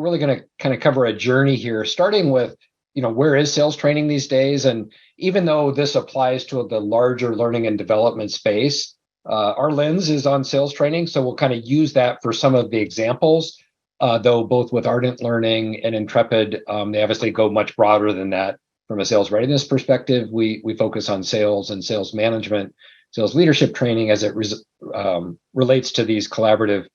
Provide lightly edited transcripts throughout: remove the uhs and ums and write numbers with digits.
really going to kind of cover a journey here, starting with, where is sales training these days? And even though this applies to the larger learning and development space, our lens is on sales training. So we'll kind of use that for some of the examples, though both with Ardent Learning and Intrepid, they obviously go much broader than that. From a sales readiness perspective, we focus on sales and sales management, sales leadership training as it relates to these collaborative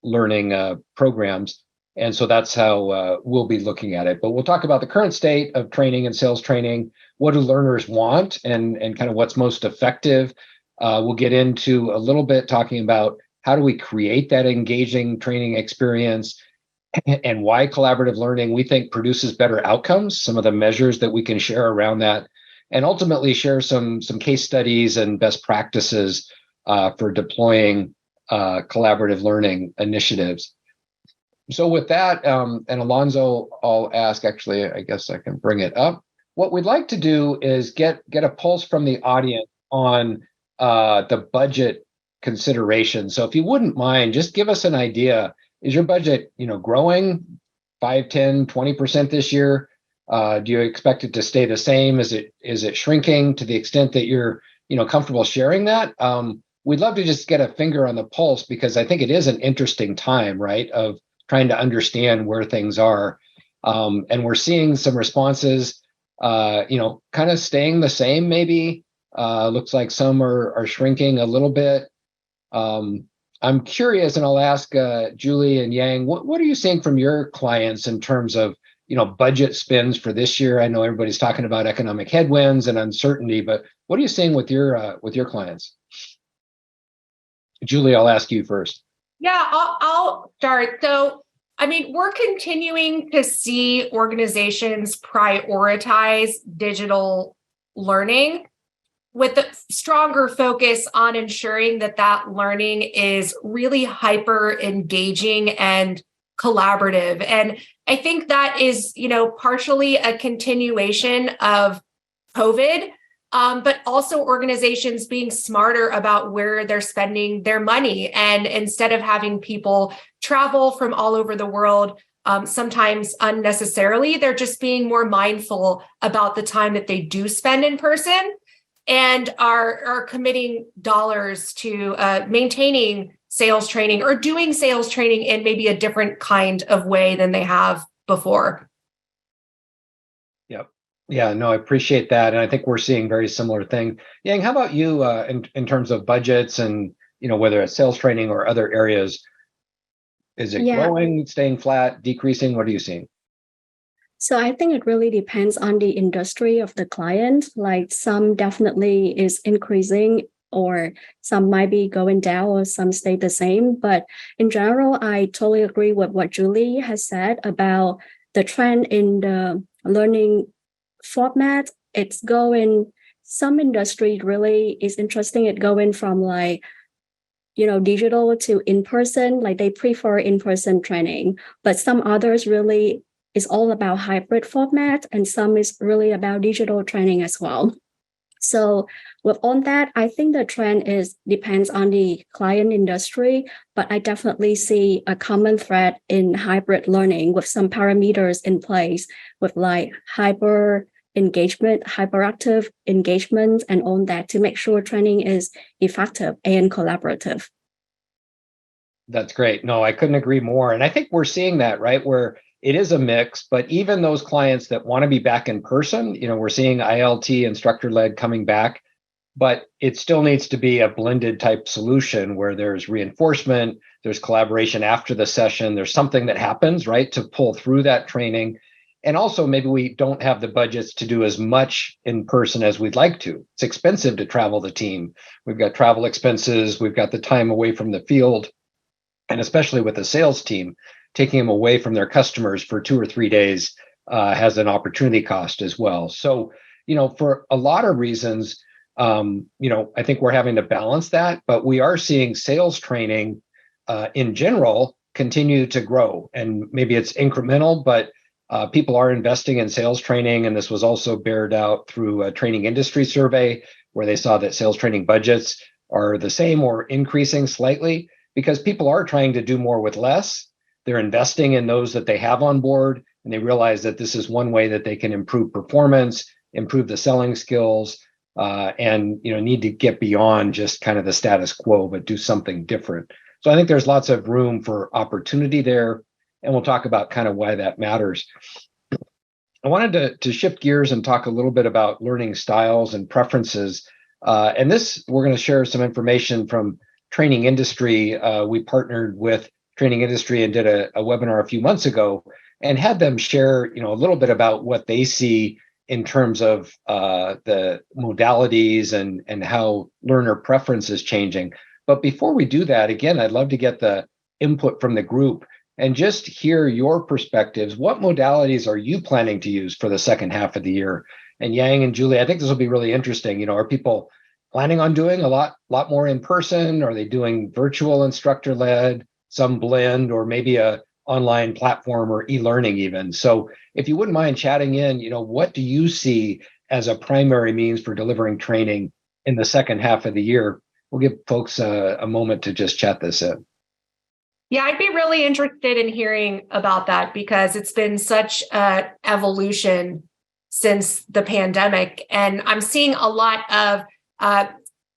learning programs. And so that's how we'll be looking at it. But we'll talk about the current state of training and sales training. What do learners want and kind of what's most effective? We'll get into a little bit talking about how do we create that engaging training experience and why collaborative learning we think produces better outcomes, some of the measures that we can share around that, and ultimately share some case studies and best practices for deploying collaborative learning initiatives. So with that, and Alonzo, I'll ask, actually, I guess I can bring it up. What we'd like to do is get a pulse from the audience on the budget consideration. So if you wouldn't mind, just give us an idea. Is your budget, growing 5, 10, 20% this year? Do you expect it to stay the same? Is it shrinking to the extent that you're, comfortable sharing that? We'd love to just get a finger on the pulse, because I think it is an interesting time, right, of trying to understand where things are. And we're seeing some responses, kind of staying the same, maybe. Looks like some are shrinking a little bit. I'm curious, and I'll ask Julie and Giang, what are you seeing from your clients in terms of, budget spends for this year? I know everybody's talking about economic headwinds and uncertainty, but what are you seeing with your clients? Julie, I'll ask you first. Yeah, I'll start. So, we're continuing to see organizations prioritize digital learning with a stronger focus on ensuring that learning is really hyper engaging and collaborative. And I think that is, partially a continuation of COVID, but also organizations being smarter about where they're spending their money. And instead of having people travel from all over the world, sometimes unnecessarily, they're just being more mindful about the time that they do spend in person, and are committing dollars to maintaining sales training or doing sales training in maybe a different kind of way than they have before. Yep. Yeah, no, I appreciate that. And I think we're seeing very similar thing. Yang, how about you in terms of budgets and, whether it's sales training or other areas? Is it growing, staying flat, decreasing? What are you seeing? So I think it really depends on the industry of the client. Like some definitely is increasing, or some might be going down, or some stay the same. But in general, I totally agree with what Julie has said about the trend in the learning format. It's going, some industry really is interesting. It going from digital to in-person, like they prefer in-person training. But some others really is all about hybrid format, and some is really about digital training as well. So with all that, I think the trend depends on the client industry, but I definitely see a common thread in hybrid learning with some parameters in place with like hyper engagement, hyperactive engagement, and all that to make sure training is effective and collaborative. That's great. No, I couldn't agree more. And I think we're seeing that, right, where it is a mix, but even those clients that want to be back in person, we're seeing ILT instructor-led coming back, but it still needs to be a blended type solution where there's reinforcement, there's collaboration after the session, there's something that happens, right, to pull through that training. And also maybe we don't have the budgets to do as much in person as we'd like to. It's expensive to travel the team. We've got travel expenses, we've got the time away from the field, and especially with the sales team, taking them away from their customers for 2 or 3 days has an opportunity cost as well. So, for a lot of reasons, I think we're having to balance that, but we are seeing sales training in general continue to grow. And maybe it's incremental, but people are investing in sales training. And this was also bared out through a training industry survey where they saw that sales training budgets are the same or increasing slightly because people are trying to do more with less. they're investing in those that they have on board, and they realize that this is one way that they can improve performance, improve the selling skills, and need to get beyond just kind of the status quo, but do something different. So I think there's lots of room for opportunity there, and we'll talk about kind of why that matters. I wanted to shift gears and talk a little bit about learning styles and preferences. And this, we're going to share some information from Training Industry. We partnered with Training Industry and did a webinar a few months ago and had them share, a little bit about what they see in terms of the modalities and how learner preference is changing. But before we do that, again, I'd love to get the input from the group and just hear your perspectives. What modalities are you planning to use for the second half of the year? And Giang and Julie, I think this will be really interesting. Are people planning on doing a lot more in person? Are they doing virtual instructor led, some blend, or maybe a online platform or e-learning even? So if you wouldn't mind chatting in, what do you see as a primary means for delivering training in the second half of the year? We'll give folks a moment to just chat this in. Yeah, I'd be really interested in hearing about that because it's been such an evolution since the pandemic. And I'm seeing a lot of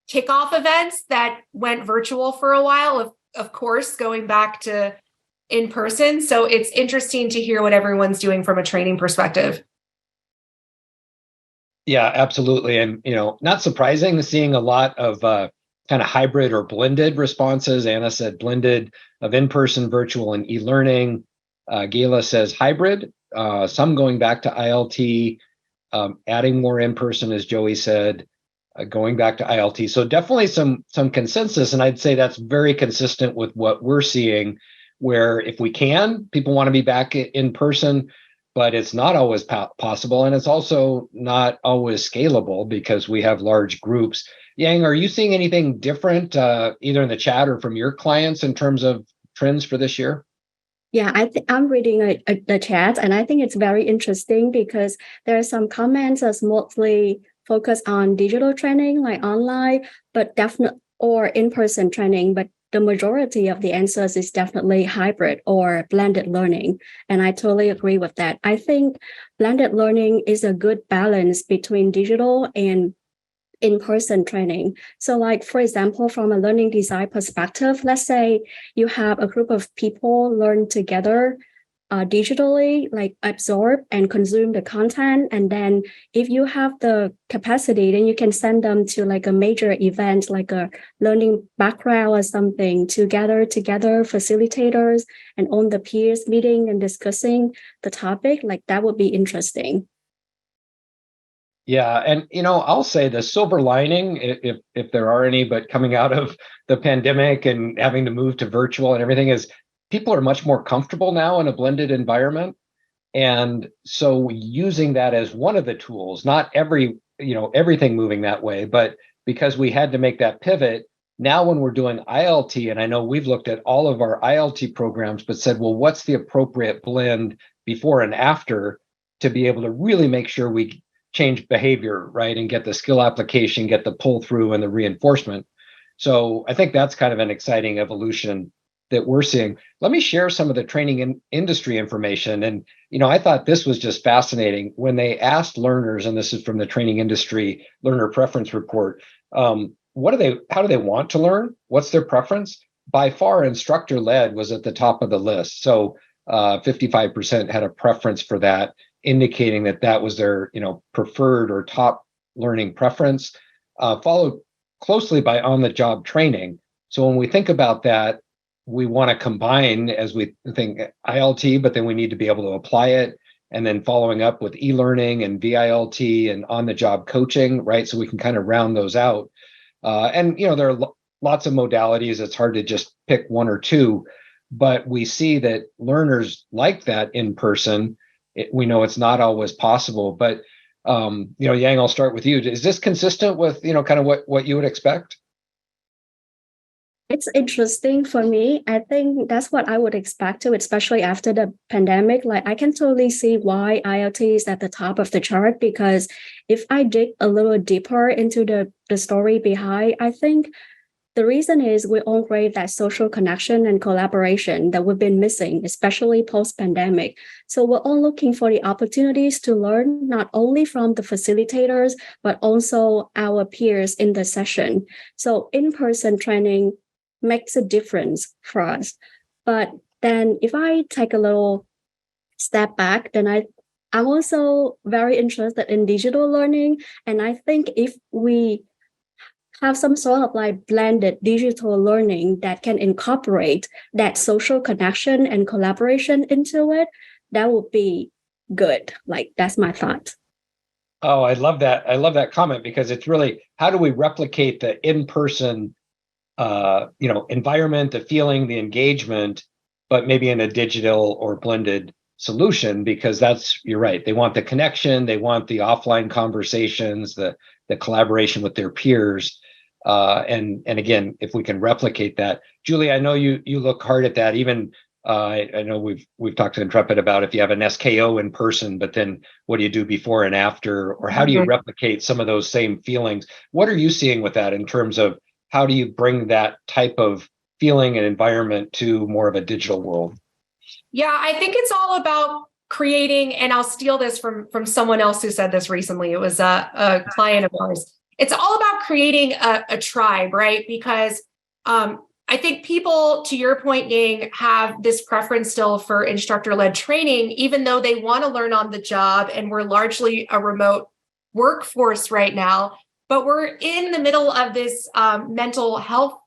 kickoff events that went virtual for a while, of course, going back to in person. So it's interesting to hear what everyone's doing from a training perspective. Yeah, absolutely. And, not surprising, seeing a lot of kind of hybrid or blended responses. Anna said blended of in-person, virtual, and e-learning. Gayla says hybrid, some going back to ILT, adding more in-person, as Joey said, going back to ILT. So definitely some consensus. And I'd say that's very consistent with what we're seeing, where if we can, people want to be back in person, but it's not always possible. And it's also not always scalable because we have large groups. Giang, are you seeing anything different, either in the chat or from your clients in terms of trends for this year? Yeah, I'm reading the chat, and I think it's very interesting because there are some comments that's mostly focused on digital training, like online, but definitely or in-person training. But the majority of the answers is definitely hybrid or blended learning, and I totally agree with that. I think blended learning is a good balance between digital and in-person training. So like, for example, from a learning design perspective, let's say you have a group of people learn together digitally, like absorb and consume the content. And then if you have the capacity, then you can send them to like a major event, like a learning background or something, to gather together facilitators and on the peers meeting and discussing the topic. Like that would be interesting. Yeah, and I'll say the silver lining, if there are any, but coming out of the pandemic and having to move to virtual and everything, is people are much more comfortable now in a blended environment. And so using that as one of the tools, not everything moving that way, but because we had to make that pivot, now when we're doing ILT, and I know we've looked at all of our ILT programs, but said, well, what's the appropriate blend before and after to be able to really make sure we change behavior, right? And get the skill application, get the pull through and the reinforcement. So I think that's kind of an exciting evolution that we're seeing. Let me share some of the training industry information. And, I thought this was just fascinating when they asked learners, and this is from the Training Industry Learner Preference Report, how do they want to learn? What's their preference? By far, instructor-led was at the top of the list. So 55% had a preference for that, indicating that was their preferred or top learning preference, followed closely by on-the-job training. So when we think about that, we want to combine, as we think, ILT, but then we need to be able to apply it, and then following up with e-learning and VILT and on-the-job coaching, right? So we can kind of round those out. And there are lots of modalities. It's hard to just pick one or two, but we see that learners like that in person. We know it's not always possible, but Giang, I'll start with you. Is this consistent with kind of what you would expect? It's interesting for me. I think that's what I would expect too, especially after the pandemic. Like I can totally see why IoT is at the top of the chart, because if I dig a little deeper into the story behind, I think The reason is we all crave that social connection and collaboration that we've been missing, especially post-pandemic. So we're all looking for the opportunities to learn not only from the facilitators, but also our peers in the session. So in-person training makes a difference for us. But then if I take a little step back, then I'm also very interested in digital learning. And I think if we have some sort of like blended digital learning that can incorporate that social connection and collaboration into it, that would be good. Like that's my thought. Oh, I love that. I love that comment because it's really how do we replicate the in-person environment, the feeling, the engagement, but maybe in a digital or blended solution, because you're right. They want the connection, they want the offline conversations, the collaboration with their peers. And again, if we can replicate that, Julie, I know you look hard at that. Even I know we've talked to Intrepid about if you have an SKO in person, but then what do you do before and after, or how do you replicate some of those same feelings? What are you seeing with that in terms of how do you bring that type of feeling and environment to more of a digital world? Yeah, I think it's all about creating, and I'll steal this from someone else who said this recently. It was a client of ours. It's all about creating a tribe, right? Because I think people, to your point, Giang, have this preference still for instructor-led training, even though they want to learn on the job, and we're largely a remote workforce right now. But we're in the middle of this mental health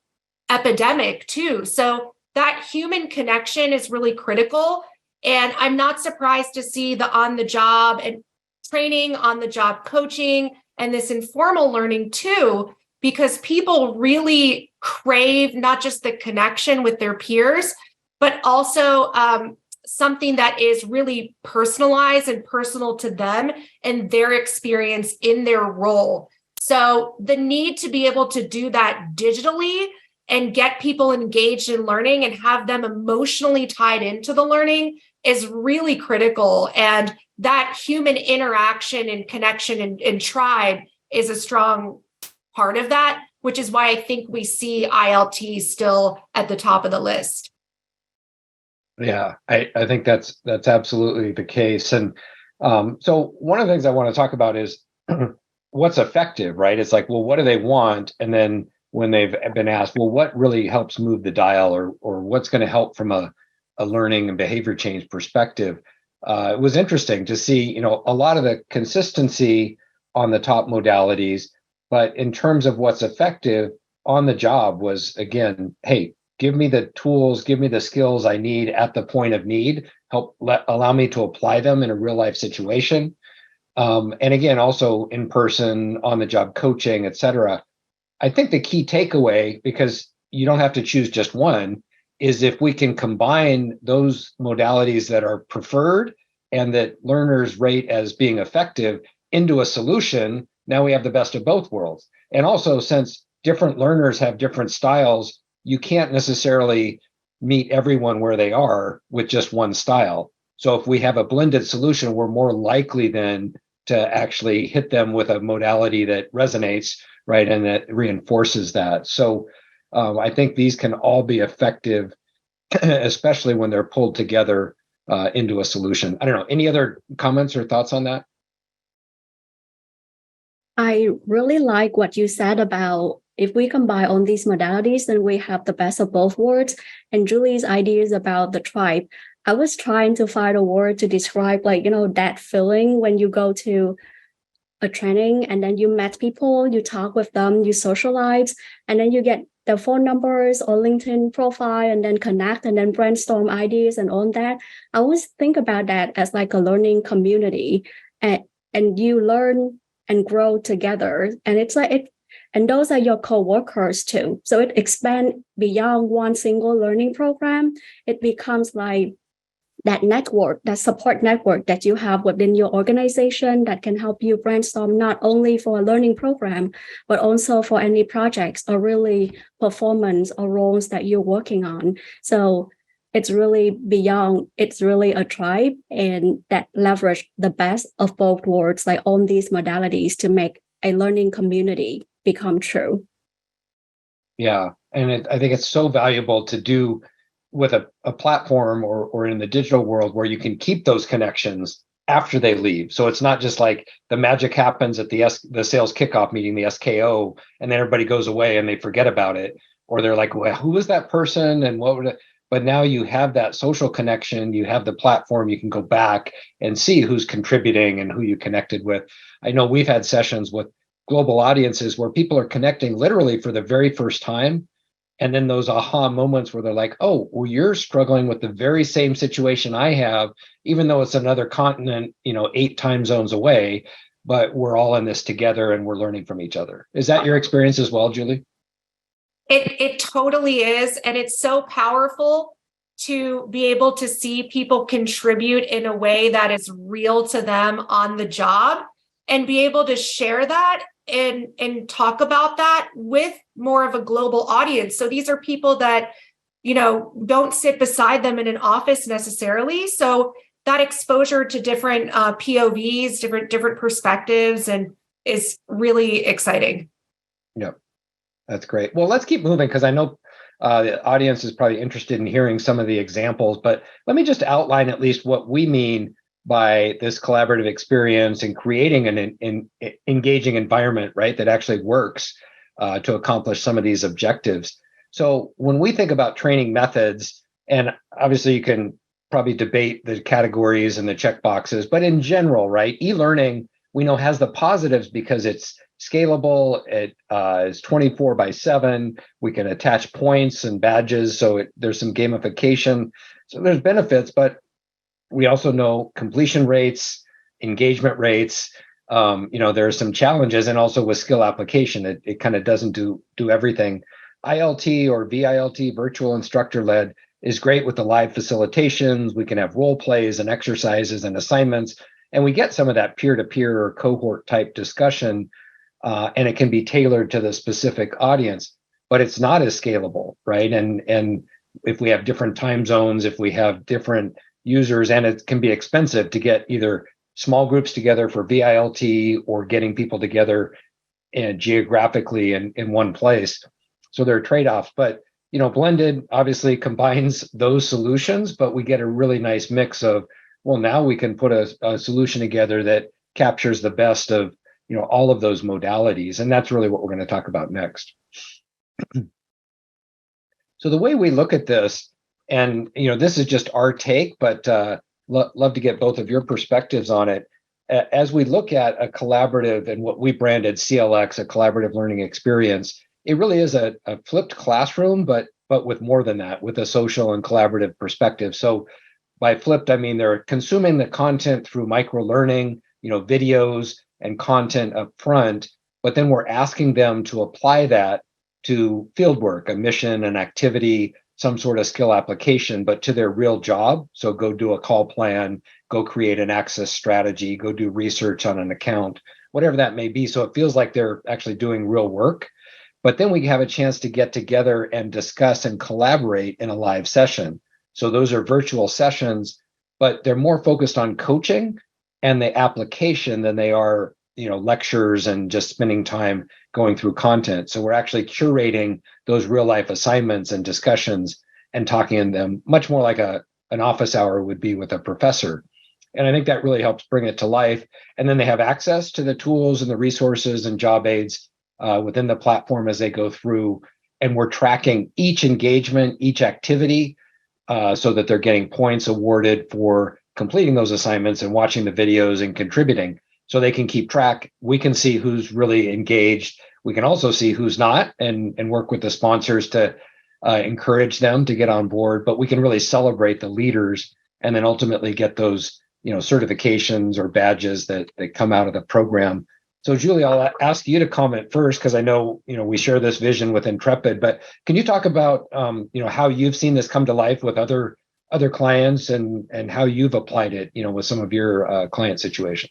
epidemic too. So that human connection is really critical. And I'm not surprised to see the on-the-job and training, on-the-job coaching, and this informal learning too, because people really crave not just the connection with their peers, but also something that is really personalized and personal to them and their experience in their role. So the need to be able to do that digitally and get people engaged in learning and have them emotionally tied into the learning is really critical. And that human interaction and connection and tribe is a strong part of that, which is why I think we see ILT still at the top of the list. Yeah, I think that's absolutely the case. And so one of the things I want to talk about is what's effective, right? It's like, well, what do they want? And then when they've been asked, well, what really helps move the dial, or what's going to help from a learning and behavior change perspective? It was interesting to see, a lot of the consistency on the top modalities, but in terms of what's effective on the job was, again, hey, give me the tools, give me the skills I need at the point of need, allow me to apply them in a real life situation. And again, also in person, on the job coaching, et cetera. I think the key takeaway, because you don't have to choose just one, is if we can combine those modalities that are preferred and that learners rate as being effective into a solution, now we have the best of both worlds. And also, since different learners have different styles, you can't necessarily meet everyone where they are with just one style. So if we have a blended solution, we're more likely then to actually hit them with a modality that resonates, right, and that reinforces that. So I think these can all be effective, especially when they're pulled together into a solution. I don't know. Any other comments or thoughts on that? I really like what you said about if we combine all these modalities, then we have the best of both worlds. And Julie's ideas about the tribe. I was trying to find a word to describe, that feeling when you go to a training and then you met people, you talk with them, you socialize, and then you get their phone numbers or LinkedIn profile and then connect and then brainstorm ideas and all that. I always think about that as like a learning community, and you learn and grow together. And it's like and those are your co-workers too. So it expands beyond one single learning program. It becomes like that network, that support network that you have within your organization that can help you brainstorm not only for a learning program, but also for any projects or really performance or roles that you're working on. So it's really beyond, it's really a tribe, and that leverage the best of both worlds, like all these modalities to make a learning community become true. Yeah, And I think it's so valuable to do with a platform or in the digital world where you can keep those connections after they leave. So it's not just like the magic happens at the sales kickoff meeting, the SKO, and then everybody goes away and they forget about it. Or they're like, well, who was that person and what would it? But now you have that social connection, you have the platform, you can go back and see who's contributing and who you connected with. I know we've had sessions with global audiences where people are connecting literally for the very first time. And then those aha moments where they're like, oh, well, you're struggling with the very same situation I have, even though it's another continent, 8 time zones away, but we're all in this together and we're learning from each other. Is that your experience as well, Julie? It totally is. And it's so powerful to be able to see people contribute in a way that is real to them on the job and be able to share that and talk about that with more of a global audience. So these are people that, don't sit beside them in an office necessarily. So that exposure to different POVs, different perspectives, and is really exciting. Yep. That's great. Well, let's keep moving because I know the audience is probably interested in hearing some of the examples, but let me just outline at least what we mean by this collaborative experience and creating an engaging environment, right, that actually works to accomplish some of these objectives. So when we think about training methods, and obviously you can probably debate the categories and the checkboxes, but in general, right, e-learning we know has the positives because it's scalable. It is 24/7. We can attach points and badges. So there's some gamification. So there's benefits, but we also know completion rates, engagement rates. There are some challenges, and also with skill application, it kind of doesn't do everything. ILT or VILT, virtual instructor led, is great with the live facilitations. We can have role plays and exercises and assignments, and we get some of that peer-to-peer or cohort type discussion. And it can be tailored to the specific audience, but it's not as scalable, right? And if we have different time zones, if we have different users, and it can be expensive to get either small groups together for VILT or getting people together and geographically in one place. So there are trade-offs, but blended obviously combines those solutions, but we get a really nice mix of, well, now we can put a solution together that captures the best of all of those modalities. And that's really what we're going to talk about next. So the way we look at this, and this is just our take, but love to get both of your perspectives on it. As we look at a collaborative and what we branded CLX, a collaborative learning experience, it really is a flipped classroom, but with more than that, with a social and collaborative perspective. So by flipped, I mean they're consuming the content through micro-learning, videos and content up front, but then we're asking them to apply that to fieldwork, a mission, an activity, some sort of skill application, but to their real job. So go do a call plan, go create an access strategy, go do research on an account, whatever that may be. So it feels like they're actually doing real work. But then we have a chance to get together and discuss and collaborate in a live session. So those are virtual sessions, but they're more focused on coaching and the application than they are, lectures and just spending time going through content. So we're actually curating those real life assignments and discussions and talking in them much more like an office hour would be with a professor. And I think that really helps bring it to life. And then they have access to the tools and the resources and job aids within the platform as they go through. And we're tracking each engagement, each activity, so that they're getting points awarded for completing those assignments and watching the videos and contributing, so they can keep track. We can see who's really engaged. We can also see who's not and work with the sponsors to encourage them to get on board. But we can really celebrate the leaders and then ultimately get those certifications or badges that come out of the program. So Julie, I'll ask you to comment first, because I know we share this vision with Intrepid. But can you talk about how you've seen this come to life with other clients and how you've applied it with some of your client situation?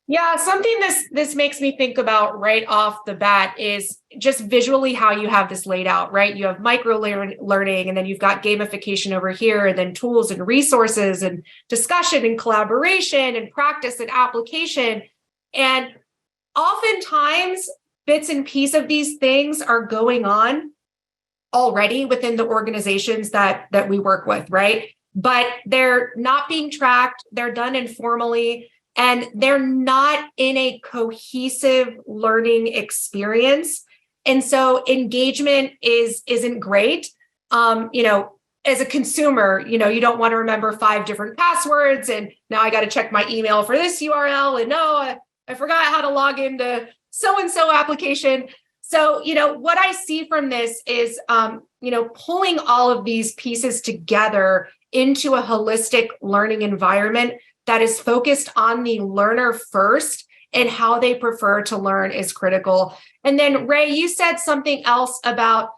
Yeah, something this makes me think about right off the bat is just visually how you have this laid out, right? You have micro learning, and then you've got gamification over here, and then tools and resources and discussion and collaboration and practice and application. And oftentimes bits and pieces of these things are going on already within the organizations that we work with, right? But they're not being tracked, they're done informally, and they're not in a cohesive learning experience. And so engagement isn't great. As a consumer, you don't want to remember 5 different passwords, and now I got to check my email for this URL, and no, I forgot how to log into so-and-so application. So, what I see from this is, pulling all of these pieces together into a holistic learning environment that is focused on the learner first and how they prefer to learn is critical. And then, Ray, you said something else about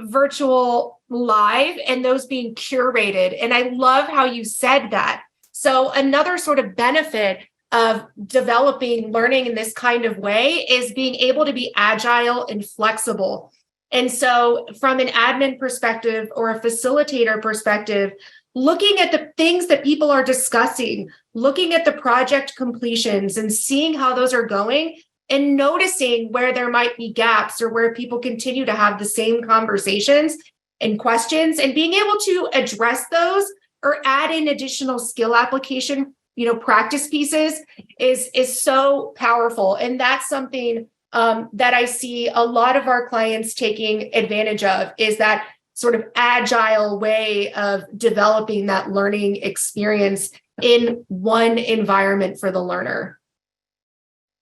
virtual live and those being curated. And I love how you said that. So another sort of benefit of developing learning in this kind of way is being able to be agile and flexible. And so from an admin perspective or a facilitator perspective, looking at the things that people are discussing, looking at the project completions and seeing how those are going, and noticing where there might be gaps or where people continue to have the same conversations and questions, and being able to address those or add in additional skill application, practice pieces is so powerful. And that's something that I see a lot of our clients taking advantage of, is that sort of agile way of developing that learning experience in one environment for the learner.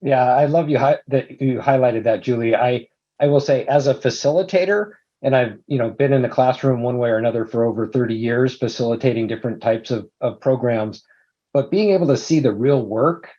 Yeah, I love that you highlighted that, Julie. I will say, as a facilitator, and I've been in the classroom one way or another for over 30 years, facilitating different types of programs, but being able to see the real work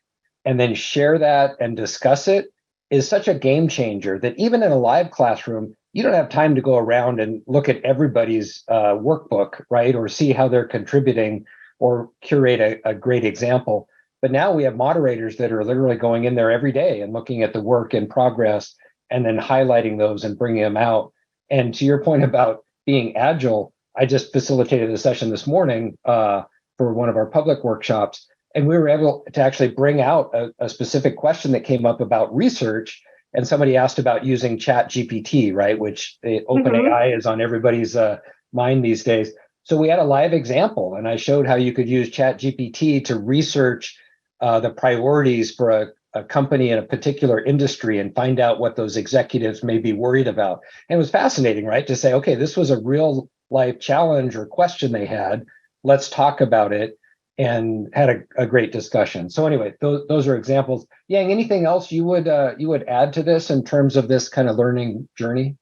and then share that and discuss it is such a game changer that even in a live classroom, you don't have time to go around and look at everybody's workbook, right? Or see how they're contributing or curate a great example. But now we have moderators that are literally going in there every day and looking at the work in progress and then highlighting those and bringing them out. And to your point about being agile, I just facilitated a session this morning for one of our public workshops, and we were able to actually bring out a specific question that came up about research. And somebody asked about using Chat GPT, right? Which OpenAI is on everybody's mind these days. So we had a live example, and I showed how you could use Chat GPT to research the priorities for a company in a particular industry and find out what those executives may be worried about. And it was fascinating, right? To say, okay, this was a real life challenge or question they had. Let's talk about it, and had a great discussion. So anyway, those are examples. Yang, anything else you would add to this in terms of this kind of learning journey?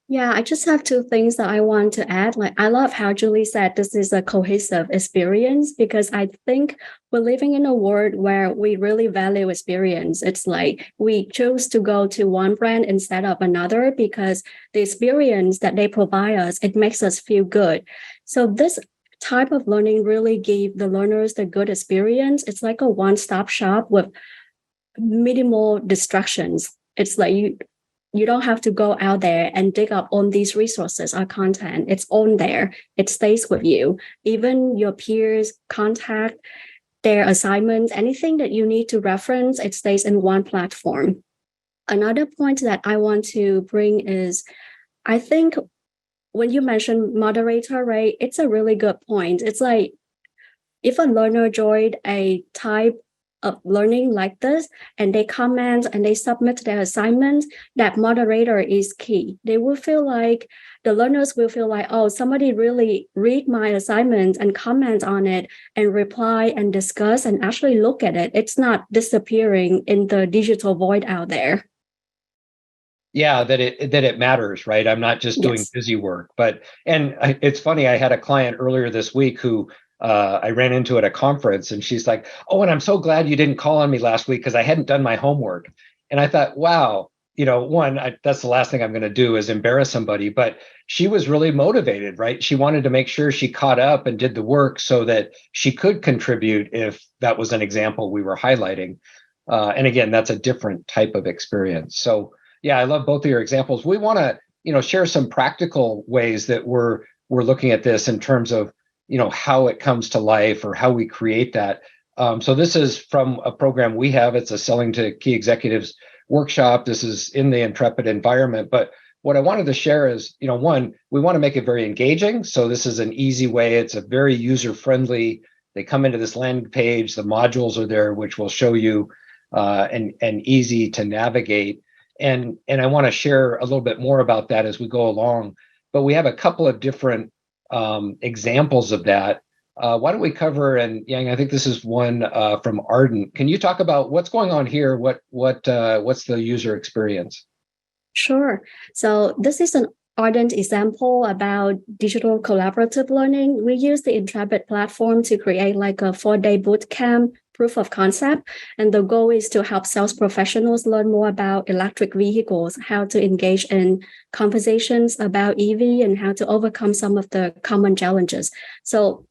Yeah, I just have 2 things that I want to add. I love how Julie said this is a cohesive experience, because I think we're living in a world where we really value experience. It's like we choose to go to one brand instead of another because the experience that they provide us, it makes us feel good. So this type of learning really gave the learners the good experience. It's like a one-stop shop with minimal distractions. It's like you don't have to go out there and dig up all these resources or content. It's on there. It stays with you. Even your peers contact, their assignments, anything that you need to reference, it stays in one platform. Another point that I want to bring is, I think when you mentioned moderator, right, it's a really good point. It's like if a learner joined a type of learning like this and they comment and they submit their assignments, that moderator is key. They will feel like, the learners will feel like, oh, somebody really read my assignment and comment on it and reply and discuss and actually look at it. It's not disappearing in the digital void out there. Yeah, that it matters, right? I'm not just doing busy work, it's funny. I had a client earlier this week who I ran into at a conference, and she's like, "Oh, and I'm so glad you didn't call on me last week because I hadn't done my homework." And I thought, wow, that's the last thing I'm going to do is embarrass somebody. But she was really motivated, right? She wanted to make sure she caught up and did the work so that she could contribute if that was an example we were highlighting. And again, that's a different type of experience. So yeah, I love both of your examples. We want to, share some practical ways that we're looking at this in terms of, how it comes to life or how we create that. So this is from a program we have. It's a Selling to Key Executives workshop. This is in the Intrepid environment, but what I wanted to share is, one, we want to make it very engaging. So this is an easy way. It's a very user-friendly. They come into this landing page. The modules are there, which will show you and easy to navigate. And I want to share a little bit more about that as we go along. But we have a couple of different examples of that. Why don't we cover, and Giang, I think this is one from Ardent. Can you talk about what's going on here? What's the user experience? Sure. So this is an Ardent example about digital collaborative learning. We use the Intrepid platform to create like a 4-day bootcamp proof of concept. And the goal is to help sales professionals learn more about electric vehicles, how to engage in conversations about EV, and how to overcome some of the common challenges. So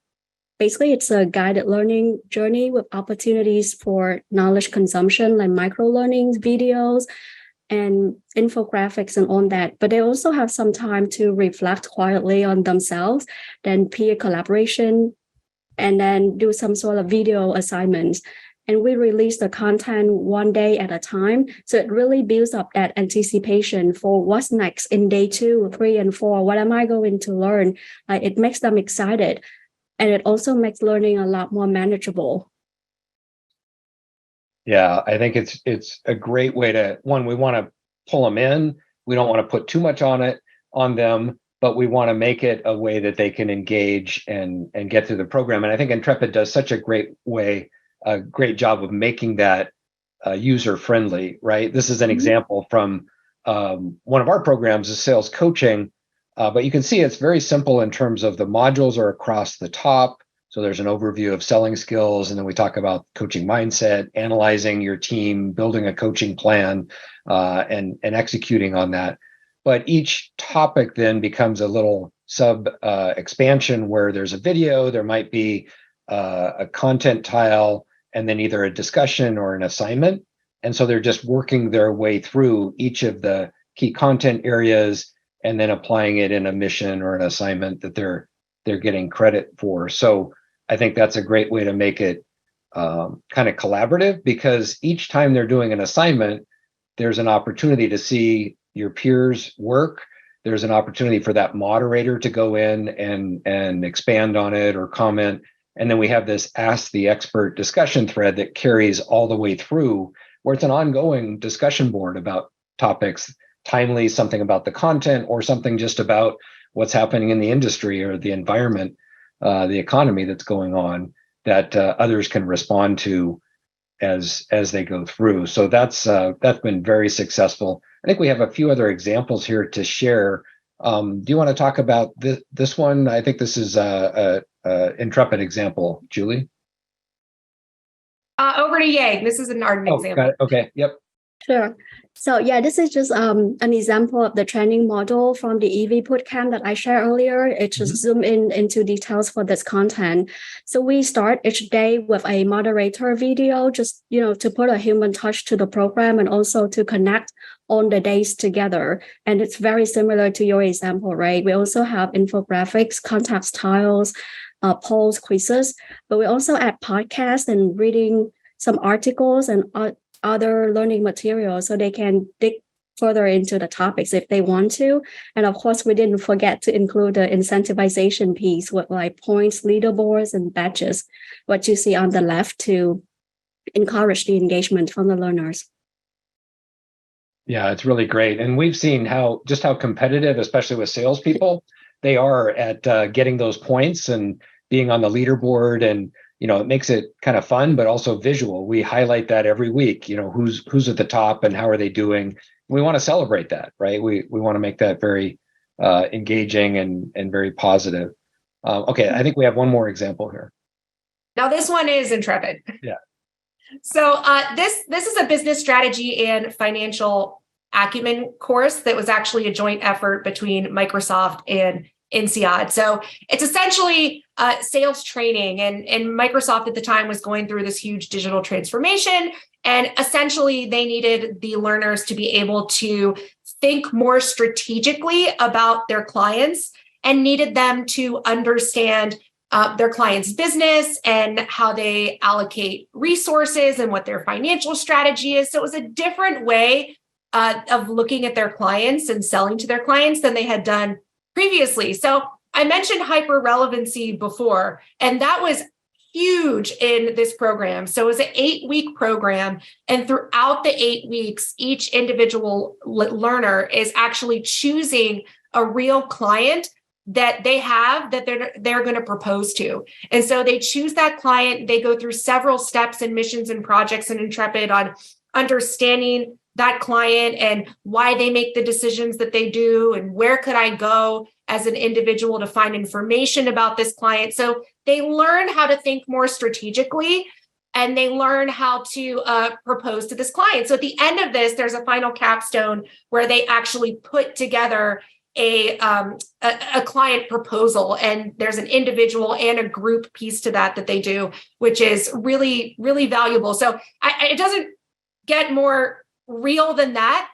basically, it's a guided learning journey with opportunities for knowledge consumption, like micro-learnings, videos, and infographics and all that. But they also have some time to reflect quietly on themselves, then peer collaboration, and then do some sort of video assignments. And we release the content one day at a time. So it really builds up that anticipation for what's next in day 2, 3, and 4. What am I going to learn? It makes them excited. And it also makes learning a lot more manageable. Yeah, I think it's a great way to, one, we want to pull them in. We don't want to put too much on them, but we want to make it a way that they can engage and get through the program. And I think Intrepid does such a great job of making that user friendly, right? This is an example from one of our programs, is sales coaching. But you can see it's very simple in terms of the modules are across the top. So there's an overview of selling skills, and then we talk about coaching mindset, analyzing your team, building a coaching plan, and executing on that. But each topic then becomes a little sub expansion where there's a video, there might be a content tile, and then either a discussion or an assignment. And so they're just working their way through each of the key content areas and then applying it in a mission or an assignment that they're getting credit for. So I think that's a great way to make it kind of collaborative, because each time they're doing an assignment, there's an opportunity to see your peers work. There's an opportunity for that moderator to go in and expand on it or comment. And then we have this Ask the Expert discussion thread that carries all the way through, where it's an ongoing discussion board about topics, timely, something about the content, or something just about what's happening in the industry or the environment, the economy that's going on, that others can respond to as they go through. So that's been very successful. I think we have a few other examples here to share. Do you want to talk about this one? I think this is a Intrepid example, Julie. Over to Yang. This is an Ardent example. Got it. Okay. Yep. Sure. So yeah, this is just an example of the training model from the EV bootcamp that I shared earlier. It just zoom into details for this content. So we start each day with a moderator video, just to put a human touch to the program and also to connect on the days together. And it's very similar to your example, right? We also have infographics, context tiles, polls, quizzes, but we also add podcasts and reading some articles and other learning materials so they can dig further into the topics if they want to. And of course, we didn't forget to include the incentivization piece with like points, leaderboards, and badges, what you see on the left, to encourage the engagement from the learners. Yeah, it's really great. And we've seen how competitive, especially with salespeople, they are at getting those points and being on the leaderboard. And it makes it kind of fun, but also visual. We highlight that every week, who's at the top and how are they doing. We want to celebrate that, right? We want to make that very engaging and very positive. Okay, I think we have one more example here. Now this one is Intrepid. Yeah. So this is a business strategy and financial acumen course that was actually a joint effort between Microsoft and INSEAD. So it's essentially sales training, and Microsoft at the time was going through this huge digital transformation, and essentially they needed the learners to be able to think more strategically about their clients and needed them to understand their client's business and how they allocate resources and what their financial strategy is. So it was a different way of looking at their clients and selling to their clients than they had done previously. So I mentioned hyper relevancy before, and that was huge in this program. So it was an 8-week program. And throughout the 8 weeks, each individual learner is actually choosing a real client that they have that they're going to propose to. And so they choose that client. They go through several steps and missions and projects in Intrepid on understanding that client and why they make the decisions that they do and where could I go as an individual to find information about this client. So they learn how to think more strategically and they learn how to propose to this client. So at the end of this, there's a final capstone where they actually put together a client proposal, and there's an individual and a group piece to that they do, which is really, really valuable. So it doesn't get more real than that.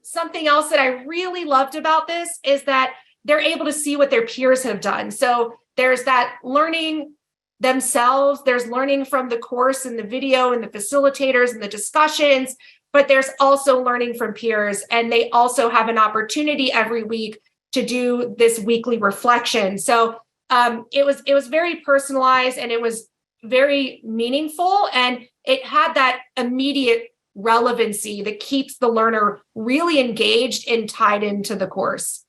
Something else that I really loved about this is that they're able to see what their peers have done. So there's that learning themselves, there's learning from the course and the video and the facilitators and the discussions, but there's also learning from peers. And they also have an opportunity every week to do this weekly reflection. So it was very personalized and it was very meaningful, and it had that immediate relevancy that keeps the learner really engaged and tied into the course.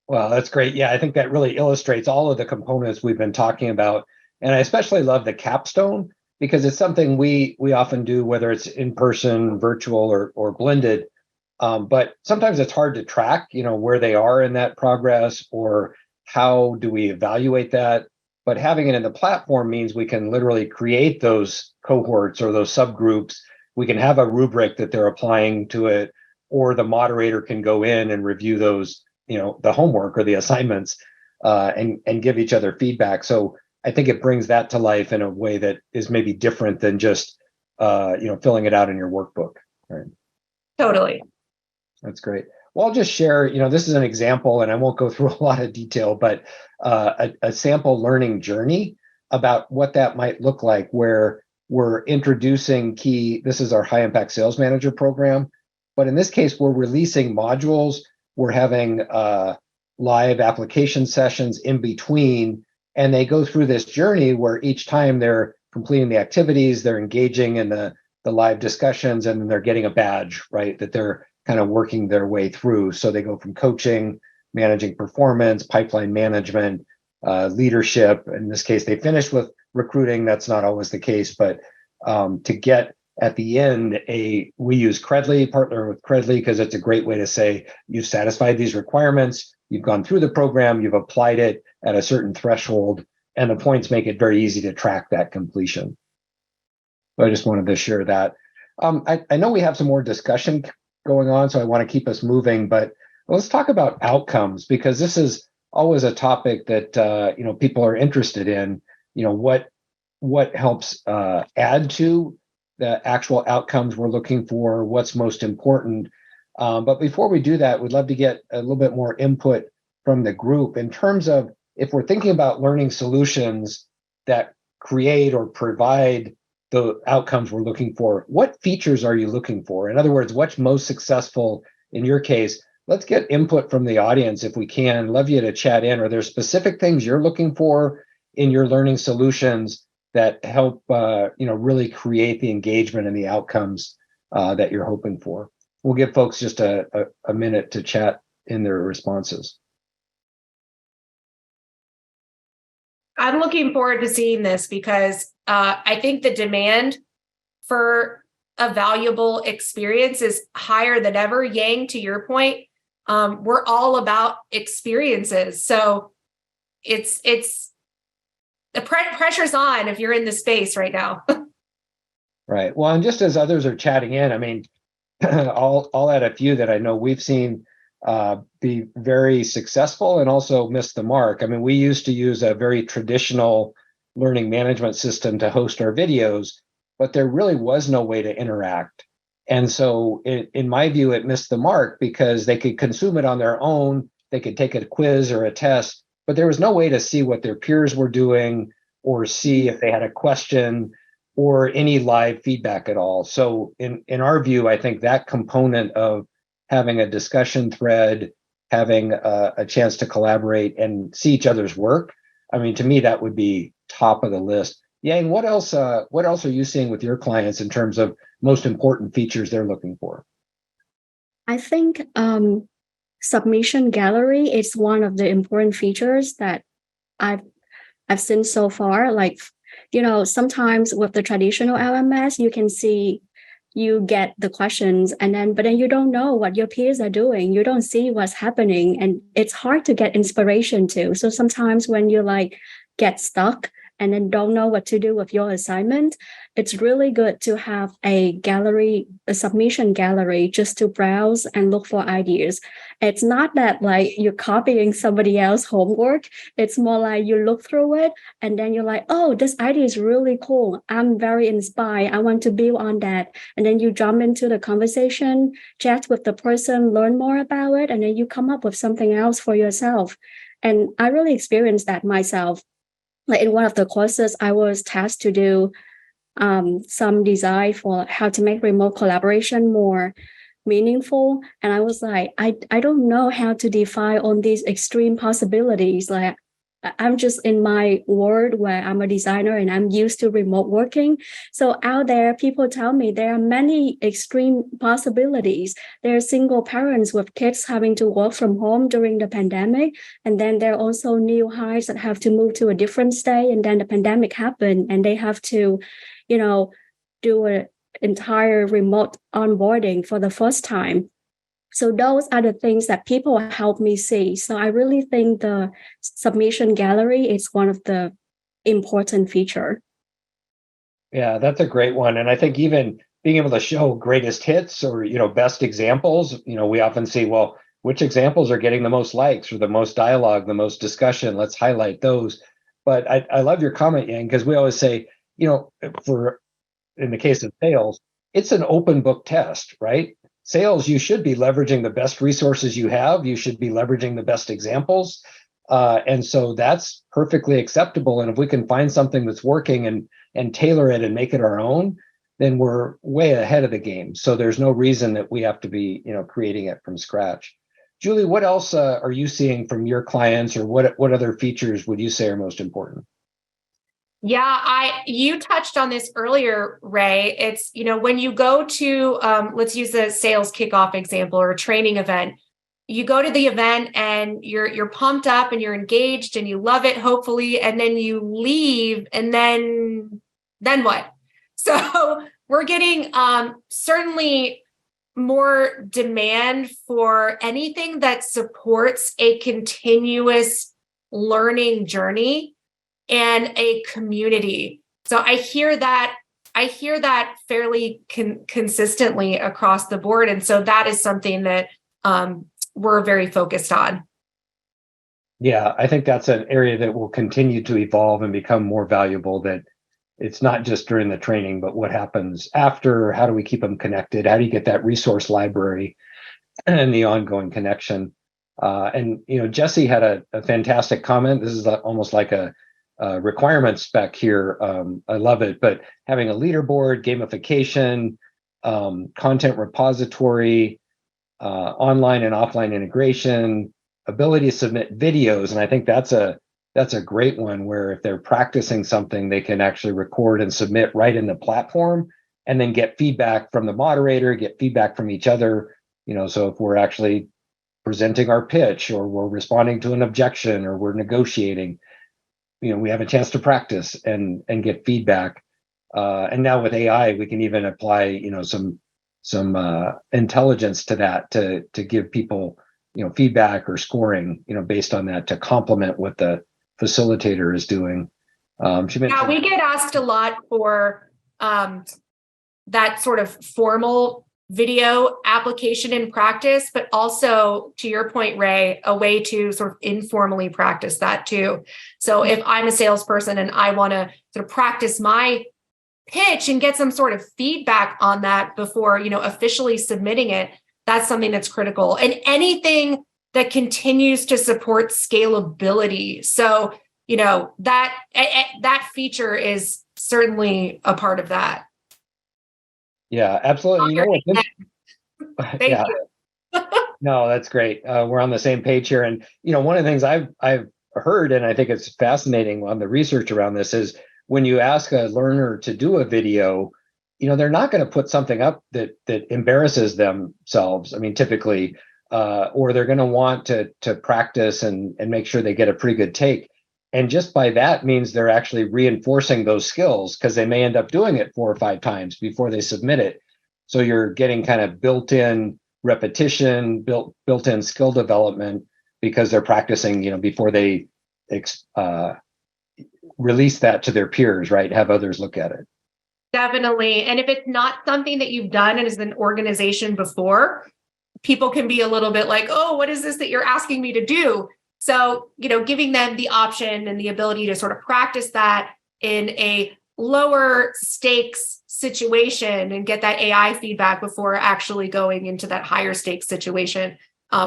Well, that's great. Yeah, I think that really illustrates all of the components we've been talking about. And I especially love the capstone because it's something we often do, whether it's in person, virtual, or blended. But sometimes it's hard to track, where they are in that progress or how do we evaluate that. But having it in the platform means we can literally create those cohorts or those subgroups. We can have a rubric that they're applying to it, or the moderator can go in and review those, the homework or the assignments, and give each other feedback. So I think it brings that to life in a way that is maybe different than just, filling it out in your workbook. Right? Totally. That's great. Well, I'll just share, this is an example, and I won't go through a lot of detail, but a sample learning journey about what that might look like, where we're introducing this is our high impact sales manager program. But in this case, we're releasing modules. We're having live application sessions in between, and they go through this journey where each time they're completing the activities, they're engaging in the live discussions, and then they're getting a badge, right, that they're kind of working their way through. So they go from coaching, managing performance, pipeline management, leadership. In this case, they finish with recruiting. That's not always the case, but to get at the end, we use Credly, partner with Credly, because it's a great way to say you've satisfied these requirements, you've gone through the program, you've applied it at a certain threshold, and the points make it very easy to track that completion. So I just wanted to share that. I know we have some more discussion going on, so I want to keep us moving, but let's talk about outcomes, because this is always a topic that people are interested in. What helps add to the actual outcomes we're looking for, what's most important. But before we do that, we'd love to get a little bit more input from the group in terms of if we're thinking about learning solutions that create or provide the outcomes we're looking for, what features are you looking for? In other words, what's most successful in your case? Let's get input from the audience if we can. Love you to chat in. Are there specific things you're looking for in your learning solutions that help really create the engagement and the outcomes that you're hoping for? We'll give folks just a minute to chat in their responses. I'm looking forward to seeing this because I think the demand for a valuable experience is higher than ever. Yang, to your point, we're all about experiences. So it's the pressure's on if you're in the space right now. Right. Well, and just as others are chatting in, I mean, I'll add a few that I know we've seen be very successful and also miss the mark. I mean, we used to use a very traditional learning management system to host our videos, but there really was no way to interact. And so in my view, it missed the mark because they could consume it on their own. They could take a quiz or a test, but there was no way to see what their peers were doing or see if they had a question. or any live feedback at all. So in our view, I think that component of having a discussion thread, having a chance to collaborate and see each other's work, I mean, to me, that would be top of the list. Yang, what else are you seeing with your clients in terms of most important features they're looking for? I think submission gallery is one of the important features that I've seen so far. Like, sometimes with the traditional LMS, you can see you get the questions but then you don't know what your peers are doing. You don't see what's happening, and it's hard to get inspiration too. So sometimes when you get stuck and then don't know what to do with your assignment, it's really good to have a submission gallery, just to browse and look for ideas. It's not that you're copying somebody else's homework. It's more like you look through it and then you're like, oh, this idea is really cool. I'm very inspired. I want to build on that. And then you jump into the conversation, chat with the person, learn more about it, and then you come up with something else for yourself. And I really experienced that myself. In one of the courses, I was tasked to do some design for how to make remote collaboration more meaningful. And I was like, I don't know how to define on these extreme possibilities. I'm just in my world where I'm a designer and I'm used to remote working. So out there, people tell me there are many extreme possibilities. There are single parents with kids having to work from home during the pandemic. And then there are also new hires that have to move to a different state. And then the pandemic happened and they have to, do an entire remote onboarding for the first time. So those are the things that people help me see. So I really think the submission gallery is one of the important feature. Yeah, that's a great one. And I think even being able to show greatest hits or, best examples, we often see, well, which examples are getting the most likes or the most dialogue, the most discussion? Let's highlight those. But I love your comment, Yang, because we always say, in the case of sales, it's an open book test, right? Sales, you should be leveraging the best resources you have. You should be leveraging the best examples. And so that's perfectly acceptable. And if we can find something that's working and tailor it and make it our own, then we're way ahead of the game. So there's no reason that we have to be, creating it from scratch. Julie, what else are you seeing from your clients, or what other features would you say are most important? Yeah, you touched on this earlier, Ray. It's, when you go to, let's use a sales kickoff example or a training event, you go to the event and you're pumped up and you're engaged and you love it, hopefully, and then you leave and then what? So we're getting certainly more demand for anything that supports a continuous learning journey and a community. So I hear that fairly consistently across the board. And so that is something that we're very focused on. Yeah, I think that's an area that will continue to evolve and become more valuable, that it's not just during the training, but what happens after. How do we keep them connected? How do you get that resource library and the ongoing connection? And Jesse had a fantastic comment. This is almost like a requirement spec here. I love it, but having a leaderboard, gamification, content repository, online and offline integration, ability to submit videos. And I think that's a great one, where if they're practicing something, they can actually record and submit right in the platform and then get feedback from the moderator, get feedback from each other. So if we're actually presenting our pitch, or we're responding to an objection, or we're negotiating, we have a chance to practice and get feedback. And now with AI, we can even apply, some intelligence to that to give people, feedback or scoring, based on that, to complement what the facilitator is doing. Yeah, we get asked a lot for that sort of formal video application in practice, but also, to your point, Ray, a way to sort of informally practice that too. So if I'm a salesperson and I want to sort of practice my pitch and get some sort of feedback on that before, officially submitting it, that's something that's critical. And anything that continues to support scalability. So, that feature is certainly a part of that. Yeah, absolutely. You know what? Thank Yeah. you. No, that's great. We're on the same page here. And one of the things I've heard, and I think it's fascinating on the research around this, is when you ask a learner to do a video, they're not going to put something up that embarrasses themselves. I mean, typically, or they're going to want to practice and make sure they get a pretty good take. And just by that means they're actually reinforcing those skills, because they may end up doing it 4 or 5 times before they submit it. So you're getting kind of built-in repetition, built-in skill development, because they're practicing, before they release that to their peers, right? Have others look at it. Definitely. And if it's not something that you've done as an organization before, people can be a little bit like, oh, what is this that you're asking me to do? So, giving them the option and the ability to sort of practice that in a lower stakes situation and get that AI feedback before actually going into that higher stakes situation,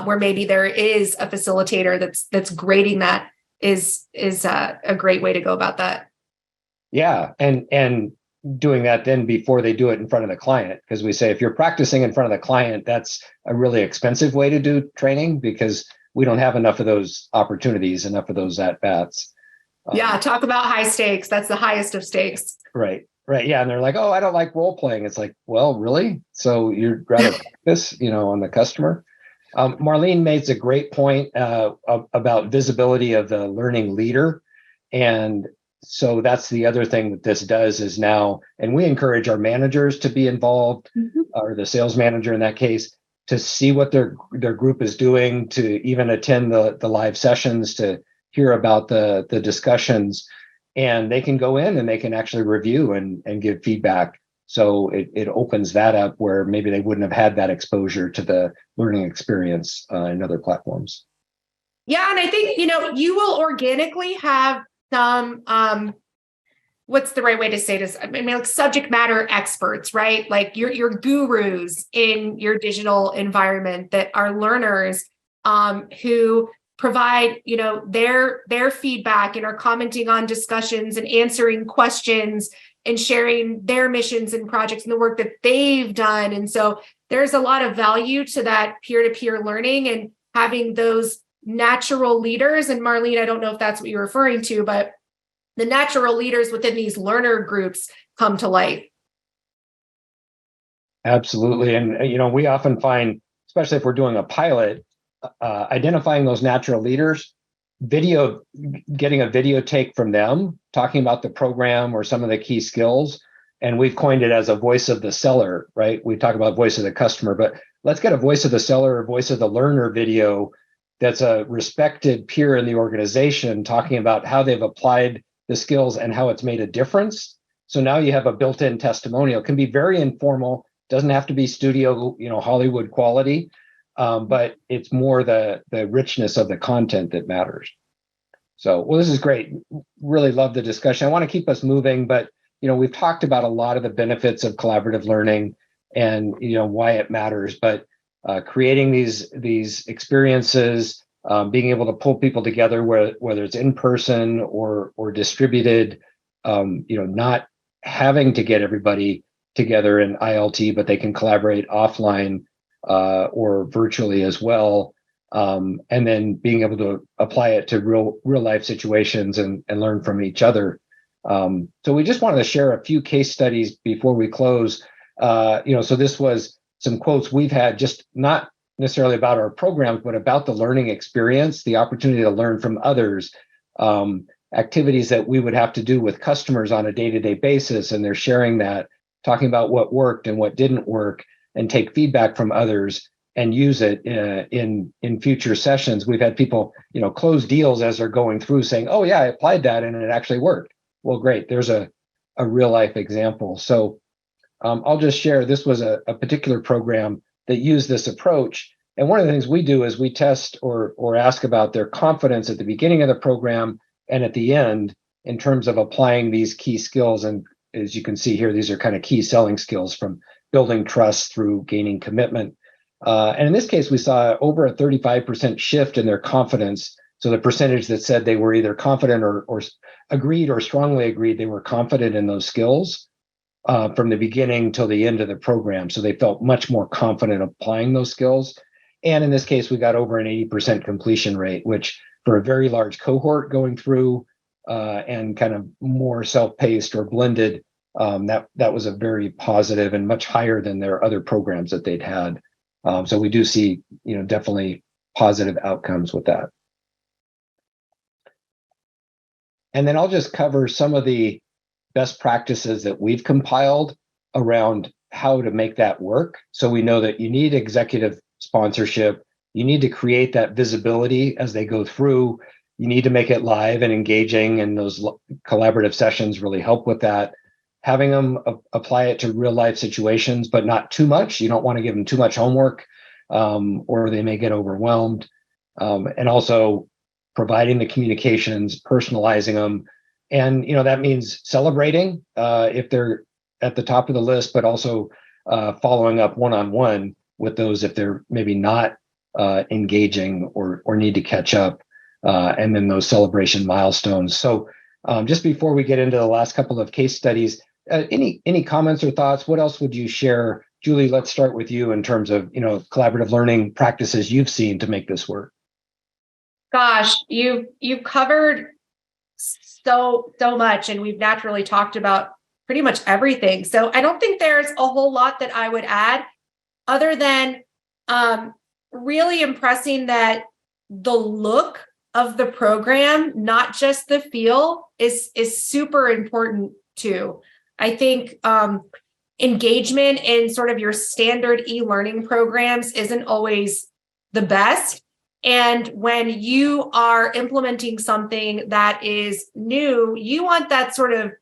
where maybe there is a facilitator that's grading that is a great way to go about that. Yeah. And doing that then before they do it in front of the client, because we say if you're practicing in front of the client, that's a really expensive way to do training, because we don't have enough of those opportunities, enough of those at-bats. Yeah, talk about high stakes. That's the highest of stakes. Right. Yeah. And they're like, oh, I don't like role playing. It's like, well, really? So you'd rather practice, on the customer? Marlene makes a great point about visibility of the learning leader. And so that's the other thing that this does is now, and we encourage our managers to be involved, or the sales manager in that case, to see what their group is doing, to even attend the live sessions, to hear about the discussions, and they can go in and they can actually review and give feedback. So it opens that up where maybe they wouldn't have had that exposure to the learning experience in other platforms. Yeah, and I think, you will organically have some, what's the right way to say this? I mean, like subject matter experts, right? Like your gurus in your digital environment that are learners who provide, their feedback and are commenting on discussions and answering questions and sharing their missions and projects and the work that they've done. And so there's a lot of value to that peer-to-peer learning and having those natural leaders. And Marlene, I don't know if that's what you're referring to, but the natural leaders within these learner groups come to life. Absolutely. And, we often find, especially if we're doing a pilot, identifying those natural leaders, getting a video take from them, talking about the program or some of the key skills. And we've coined it as a voice of the seller, right? We talk about voice of the customer, but let's get a voice of the seller or voice of the learner video that's a respected peer in the organization talking about how they've applied the skills and how it's made a difference. So now you have a built-in testimonial. It can be very informal, doesn't have to be studio, Hollywood quality, but it's more the richness of the content that matters. So, well, this is great. Really love the discussion. I want to keep us moving, but we've talked about a lot of the benefits of collaborative learning and why it matters. But creating these experiences, being able to pull people together, whether it's in person or distributed, not having to get everybody together in ILT, but they can collaborate offline or virtually as well. And then being able to apply it to real life situations and learn from each other. So we just wanted to share a few case studies before we close. So this was some quotes we've had, just not necessarily about our programs, but about the learning experience, the opportunity to learn from others, activities that we would have to do with customers on a day-to-day basis. And they're sharing that, talking about what worked and what didn't work, and take feedback from others and use it in future sessions. We've had people, close deals as they're going through saying, oh yeah, I applied that and it actually worked. Well, great. There's a real life example. So I'll just share, this was a particular program that used this approach. And one of the things we do is we test or ask about their confidence at the beginning of the program and at the end in terms of applying these key skills. And as you can see here, these are kind of key selling skills, from building trust through gaining commitment. And in this case, we saw over a 35% shift in their confidence So the percentage that said they were either confident or agreed or strongly agreed they were confident in those skills from the beginning till the end of the program. So they felt much more confident applying those skills. And in this case, we got over an 80% completion rate, which for a very large cohort going through and kind of more self-paced or blended, that was a very positive and much higher than their other programs that they'd had. So we do see, definitely positive outcomes with that. And then I'll just cover some of the best practices that we've compiled around how to make that work. So we know that you need executive sponsorship. You need to create that visibility as they go through. You need to make it live and engaging, and those collaborative sessions really help with that. Having them apply it to real life situations, but not too much. You don't want to give them too much homework or they may get overwhelmed. And also providing the communications, personalizing them. And, that means celebrating if they're at the top of the list, but also following up one-on-one with those if they're maybe not engaging or need to catch up. And then those celebration milestones. So just before we get into the last couple of case studies, any comments or thoughts? What else would you share? Julie, let's start with you in terms of, collaborative learning practices you've seen to make this work. Gosh, you've covered so much, and we've naturally talked about pretty much everything. So I don't think there's a whole lot that I would add other than really impressing that the look of the program, not just the feel, is super important too. I think engagement in sort of your standard e-learning programs isn't always the best. And when you are implementing something that is new, you want that sort of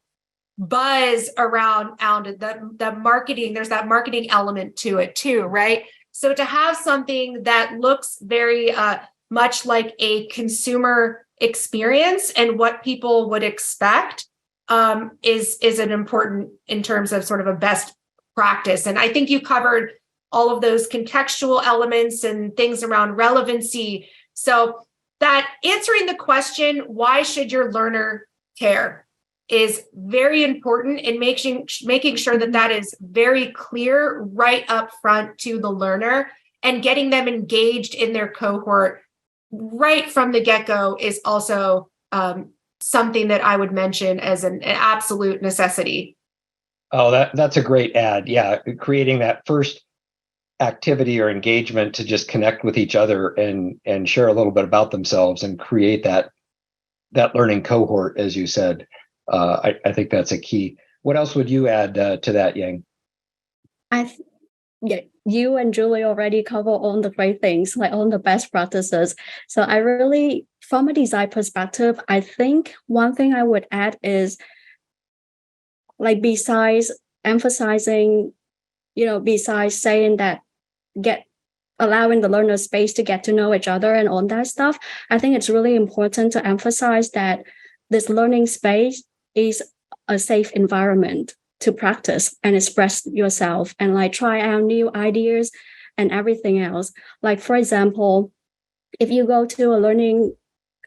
buzz around the marketing. There's that marketing element to it too, right? So to have something that looks very much like a consumer experience and what people would expect is an important in terms of sort of a best practice. And I think you covered all of those contextual elements and things around relevancy. So that answering the question, why should your learner care, is very important in making sure that is very clear right up front to the learner, and getting them engaged in their cohort right from the get-go is also something that I would mention as an absolute necessity. Oh, that's a great add. Yeah, creating that first activity or engagement to just connect with each other and share a little bit about themselves and create that learning cohort, as you said. I think that's a key. What else would you add to that, Giang? Yeah, you and Julie already cover all the great things, like all the best practices. So I really, from a design perspective, I think one thing I would add is, like, besides emphasizing, besides saying that allowing the learner space to get to know each other and all that stuff, I think it's really important to emphasize that this learning space is a safe environment to practice and express yourself and like try out new ideas and everything else. Like, for example, if you go to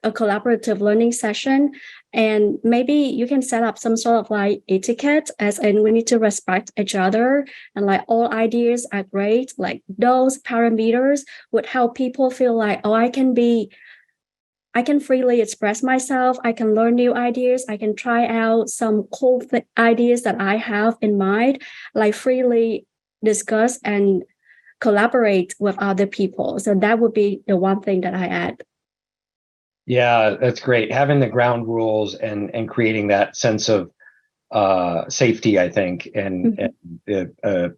a collaborative learning session, and maybe you can set up some sort of like etiquette, as in we need to respect each other, and like all ideas are great. Like those parameters would help people feel like, oh, I can freely express myself. I can learn new ideas. I can try out some cool ideas that I have in mind, like freely discuss and collaborate with other people. So that would be the one thing that I add. Yeah, that's great. Having the ground rules and creating that sense of safety, I think, and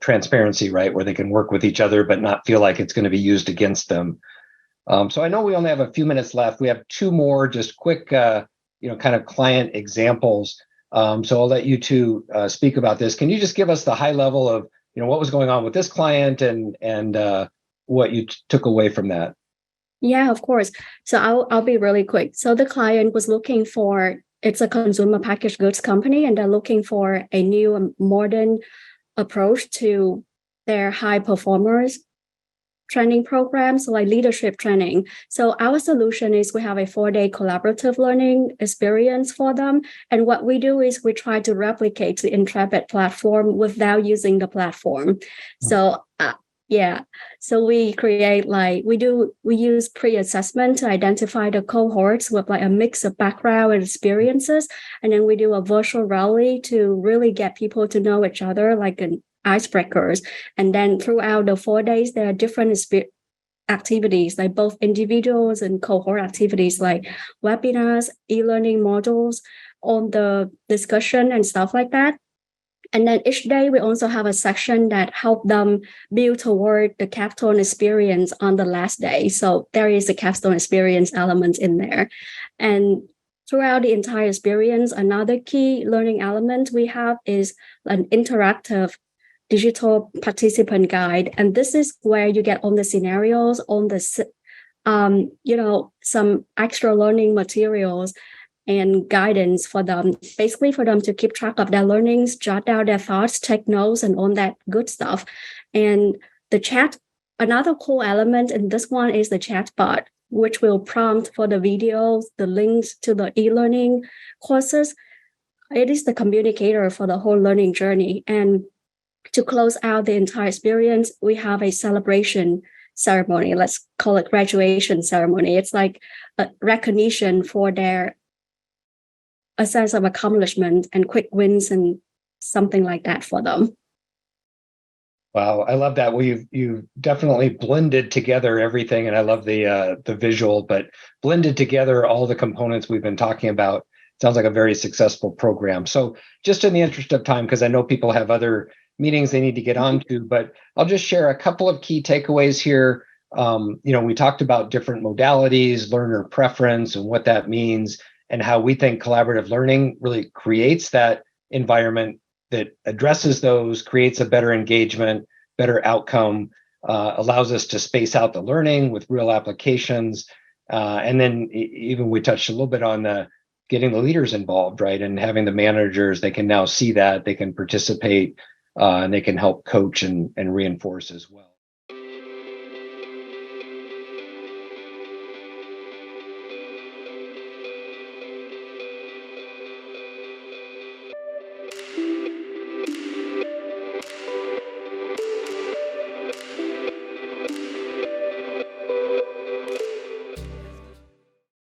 transparency, right, where they can work with each other but not feel like it's going to be used against them. So I know we only have a few minutes left. We have two more just quick, kind of client examples. So I'll let you two speak about this. Can you just give us the high level of, what was going on with this client and what you took away from that? Yeah, of course. So I'll be really quick. So the client was looking for, it's a consumer packaged goods company, and they're looking for a new and modern approach to their high performers training programs, like leadership training. So our solution is we have a 4-day collaborative learning experience for them. And what we do is we try to replicate the Intrepid platform without using the platform. So so we create we use pre-assessment to identify the cohorts with like a mix of background and experiences. And then we do a virtual rally to really get people to know each other, like an icebreakers. And then throughout the 4 days, there are different activities, like both individuals and cohort activities, like webinars, e-learning modules on the discussion and stuff like that. And then each day, we also have a section that help them build toward the capstone experience on the last day. So there is a capstone experience element in there. And throughout the entire experience, another key learning element we have is an interactive digital participant guide. And this is where you get on the scenarios, on the, some extra learning materials and guidance for them, basically for them to keep track of their learnings, jot down their thoughts, take notes, and all that good stuff. And the chat, another cool element in this one is the chat bot, which will prompt for the videos, the links to the e-learning courses. It is the communicator for the whole learning journey. And to close out the entire experience, we have a celebration ceremony. Let's call it graduation ceremony. It's like a recognition for a sense of accomplishment and quick wins and something like that for them. Wow, I love that. Well, you've definitely blended together everything, and I love the visual, but blended together all the components we've been talking about. Sounds like a very successful program. So just in the interest of time, because I know people have other meetings they need to get on to, but I'll just share a couple of key takeaways here. We talked about different modalities, learner preference, and what that means, and how we think collaborative learning really creates that environment that addresses those, creates a better engagement, better outcome, allows us to space out the learning with real applications. And then even we touched a little bit on getting the leaders involved, right? And having the managers, they can now see that, they can participate, and they can help coach and reinforce as well.